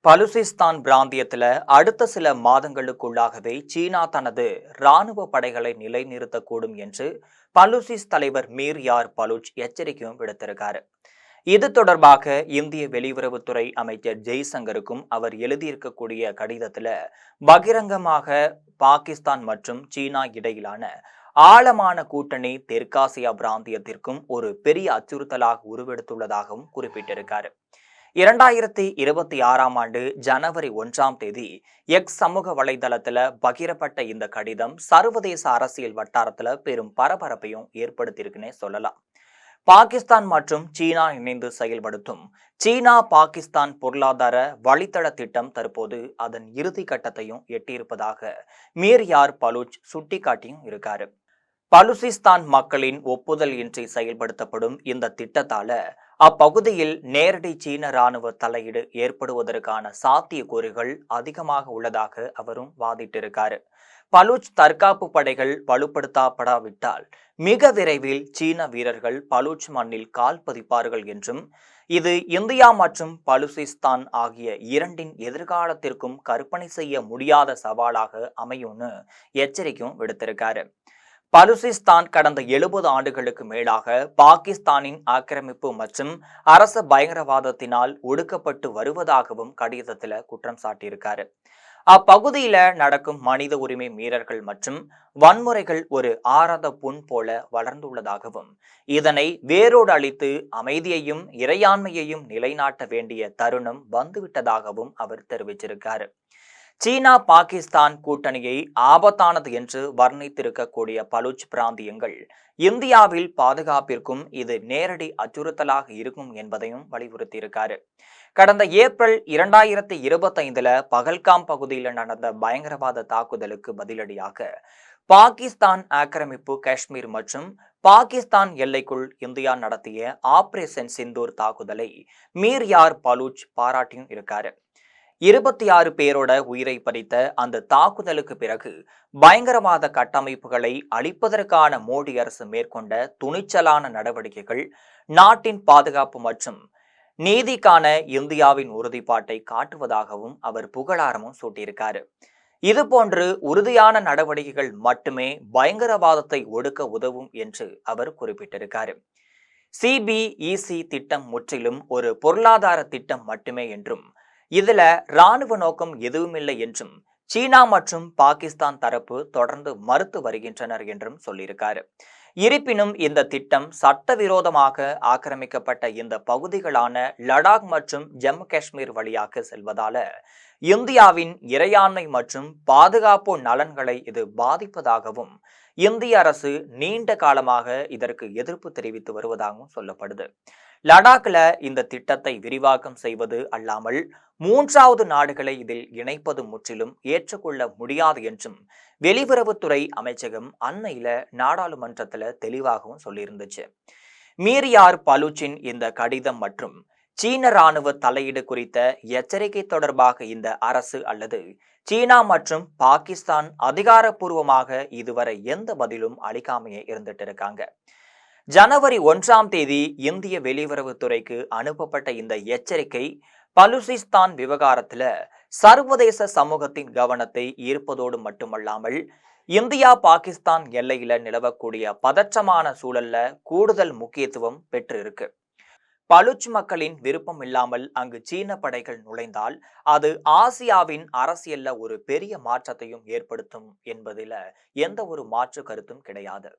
பலுசிஸ்தான் பிராந்தியத்தில் அடுத்த சில மாதங்களுக்குள்ளாகவே சீனா தனது இராணுவ படைகளை நிலைநிறுத்தக்கூடும் என்று பலுசிஸ் தலைவர் மீர் யார் பலுச் எச்சரிக்கையும் விடுத்திருக்காரு. இது தொடர்பாக இந்திய வெளியுறவுத்துறை அமைச்சர் ஜெய்சங்கருக்கும் அவர் எழுதியிருக்கக்கூடிய கடிதத்தில் பகிரங்கமாக பாகிஸ்தான் மற்றும் சீனா இடையிலான ஆழமான கூட்டணி தெற்காசியா பிராந்தியத்திற்கும் ஒரு பெரிய அச்சுறுத்தலாக உருவெடுத்துள்ளதாகவும் குறிப்பிட்டிருக்காரு. 2026ஆம் ஆண்டு ஜனவரி 1ஆம் தேதி எக்ஸ் சமூக வலைதளத்துல பகிரப்பட்ட இந்த கடிதம் சர்வதேச அரசியல் வட்டாரத்துல பெரும் பரபரப்பையும் ஏற்படுத்தியிருக்குன்னே சொல்லலாம். பாகிஸ்தான் மற்றும் சீனா இணைந்து செயல்படுத்தும் சீனா பாகிஸ்தான் பொருளாதார வழித்தட திட்டம் தற்போது அதன் இறுதி கட்டத்தையும் எட்டியிருப்பதாக மீர் யார் பலுச் சுட்டிக்காட்டியும் இருக்காரு. பலுசிஸ்தான் மக்களின் ஒப்புதல் இன்றி செயல்படுத்தப்படும் இந்த திட்டத்தால அப்பகுதியில் நேரடி சீன ராணுவ தலையீடு ஏற்படுவதற்கான சாத்தியக்கூறுகள் அதிகமாக உள்ளதாக அவரும் வாதிட்டிருக்காரு. பலுச் தற்காப்பு படைகள் வலுப்படுத்தப்படாவிட்டால் மிக விரைவில் சீன வீரர்கள் பலுச் மண்ணில் கால் பதிப்பார்கள் என்றும் இது இந்தியா மற்றும் பலுசிஸ்தான் ஆகிய இரண்டின் எதிர்காலத்திற்கும் கற்பனை செய்ய முடியாத சவாலாக அமையும்னு எச்சரிக்கையும் விடுத்திருக்காரு. பலுசிஸ்தான் கடந்த 70 ஆண்டுகளுக்கு மேலாக பாகிஸ்தானின் ஆக்கிரமிப்பு மற்றும் அரச பயங்கரவாதத்தினால் ஒடுக்கப்பட்டு வருவதாகவும் கடிதத்தில் குற்றம் சாட்டியிருக்காரு. அப்பகுதியில நடக்கும் மனித உரிமை மீறல்கள் மற்றும் வன்முறைகள் ஒரு ஆறாத புண் போல வளர்ந்துள்ளதாகவும் இதனை வேரோடு அழித்து அமைதியையும் இறையாண்மையையும் நிலைநாட்ட வேண்டிய தருணம் வந்துவிட்டதாகவும் அவர் தெரிவிச்சிருக்காரு. சீனா பாகிஸ்தான் கூட்டணியை ஆபத்தானது என்று வர்ணித்திருக்கக்கூடிய பலுச் பிராந்தியங்கள் இந்தியாவில் பாதுகாப்பிற்கும் இது நேரடி அச்சுறுத்தலாக இருக்கும் என்பதையும் வலியுறுத்தியிருக்காரு. கடந்த ஏப்ரல் 2025 பகல்காம் பகுதியில் நடந்த பயங்கரவாத தாக்குதலுக்கு பதிலடியாக பாகிஸ்தான் ஆக்கிரமிப்பு காஷ்மீர் மற்றும் பாகிஸ்தான் எல்லைக்குள் இந்தியா நடத்திய ஆபரேஷன் சிந்தூர் தாக்குதலை மீர் யார் பலுச் பாராட்டியும் இருக்காரு. 26 பேரோட உயிரை பறித்த அந்த தாக்குதலுக்கு பிறகு பயங்கரவாத கட்டமைப்புகளை அழிப்பதற்கான மோடி அரசு மேற்கொண்ட துணிச்சலான நடவடிக்கைகள் நாட்டின் பாதுகாப்பு மற்றும் நீதிக்கான இந்தியாவின் உறுதிப்பாட்டை காட்டுவதாகவும் அவர் புகழாரமும் சூட்டியிருக்காரு. இதுபோன்று உறுதியான நடவடிக்கைகள் மட்டுமே பயங்கரவாதத்தை ஒடுக்க உதவும் என்று அவர் குறிப்பிட்டிருக்காரு. சிபிஇசி திட்டம் முற்றிலும் ஒரு பொருளாதார திட்டம் மட்டுமே என்றும் இதுல இராணுவ நோக்கம் எதுவுமில்லை என்றும் சீனா மற்றும் பாகிஸ்தான் தரப்பு தொடர்ந்து மறுத்து வருகின்றனர் என்றும் சொல்லியிருக்காரு. இருப்பினும் இந்த திட்டம் சட்டவிரோதமாக ஆக்கிரமிக்கப்பட்ட இந்த பகுதிகளான லடாக் மற்றும் ஜம்மு காஷ்மீர் வழியாக செல்வதால இந்தியாவின் இறையாண்மை மற்றும் பாதுகாப்பு நலன்களை இது பாதிப்பதாகவும் இந்திய அரசு நீண்ட காலமாக இதற்கு எதிர்ப்பு தெரிவித்து வருவதாகவும் சொல்லப்படுது. லடாக்ல இந்த திட்டத்தை விரிவாக்கம் செய்வது அல்லாமல் 3வது நாடுகளை இதில் இணைப்பது முற்றிலும் ஏற்றுக்கொள்ள முடியாது என்றும் வெளியுறவுத்துறை அமைச்சகம் அண்மையில நாடாளுமன்றத்துல தெளிவாகவும் சொல்லியிருந்துச்சு. மீர் யார் பலுச்சின் இந்த கடிதம் மற்றும் சீன ராணுவ தலையீடு குறித்த எச்சரிக்கை தொடர்பாக இந்த அரசு அல்லது சீனா மற்றும் பாகிஸ்தான் அதிகாரப்பூர்வமாக இதுவரை எந்த பதிலும் அளிக்காமையே இருந்துட்டு இருக்காங்க. ஜனவரி 1ஆம் தேதி இந்திய வெளியுறவுத்துறைக்கு அனுப்பப்பட்ட இந்த எச்சரிக்கை பலுசிஸ்தான் விவகாரத்துல சர்வதேச சமூகத்தின் கவனத்தை ஈர்ப்பதோடு மட்டுமல்லாமல் இந்தியா பாகிஸ்தான் எல்லையில நிலவக்கூடிய பதற்றமான சூழல்ல கூடுதல் முக்கியத்துவம் பெற்று இருக்கு. பலுச் மக்களின் விருப்பம் இல்லாமல் அங்கு சீன படைகள் நுழைந்தால் அது ஆசியாவின் அரசியல்ல ஒரு பெரிய மாற்றத்தையும் ஏற்படுத்தும் என்பதில எந்த ஒரு மாற்று கருத்தும் கிடையாது.